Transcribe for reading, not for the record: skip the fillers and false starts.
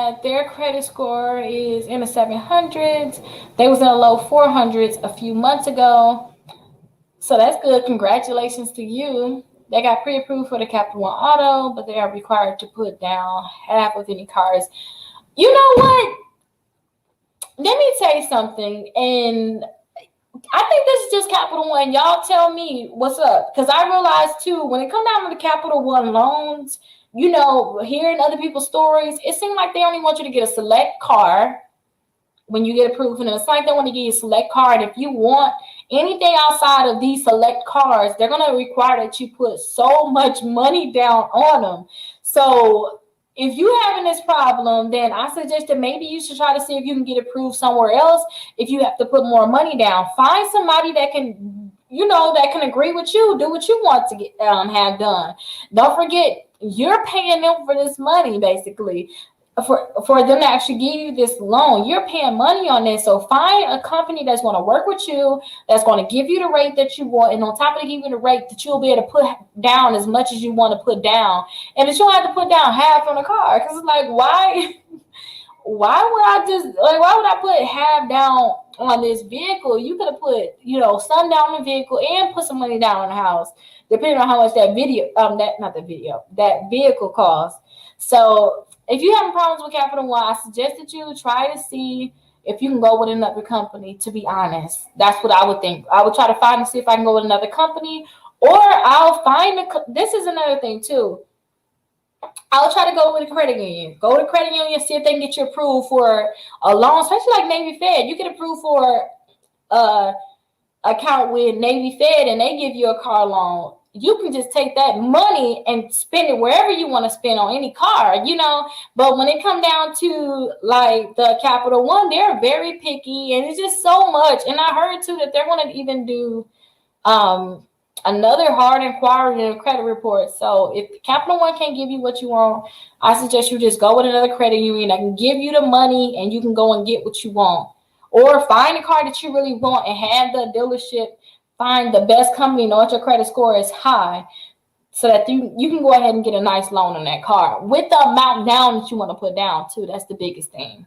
that their credit score is in the 700s. They was in the low 400s a few months ago. So that's good. Congratulations to you. They got pre-approved for the Capital One Auto, but they are required to put down half of any cars. You know what? Let me tell you something. And I think this is just Capital One. Y'all tell me what's up. Because I realized, too, when it comes down to the Capital One loans, you know, hearing other people's stories, it seems like they only want you to get a select car when you get approved. And it's like they want to give you a select car. And if you want anything outside of these select cars, they're going to require that you put so much money down on them. So if you're having this problem, then I suggest that maybe you should try to see if you can get approved somewhere else. If you have to put more money down, find somebody that can, you know, that can agree with you, do what you want to get have done. Don't forget, you're paying them for this money, basically. For them to actually give you this loan, you're paying money on this. So find a company that's going to work with you, that's going to give you the rate that you want, and on top of giving you the rate that you'll be able to put down as much as you want to put down, and that you don't have to put down half on the car. Because it's like, why would I put half down on this vehicle? You could have put, you know, some down on the vehicle and put some money down on the house, depending on how much that vehicle costs. So if you have problems with Capital One, I suggest that you try to see if you can go with another company, to be honest. That's what I would think. I would try to find and see if I can go with another company, or I'll find this is another thing too. I'll try to go with a credit union. Go to credit union, see if they can get you approved for a loan, especially like Navy Fed. You get approved for account with Navy Fed and they give you a car loan. You can just take that money and spend it wherever you want to spend on any car, you know. But when it comes down to like the Capital One, they're very picky, and it's just so much. And I heard too that they're going to even do another hard inquiry in a credit report. So if Capital One can't give you what you want, I suggest you just go with another credit union that can give you the money and you can go and get what you want. Or find a car that you really want and have the dealership find the best company, know that your credit score is high, so that you can go ahead and get a nice loan on that car with the amount down that you want to put down too. That's the biggest thing.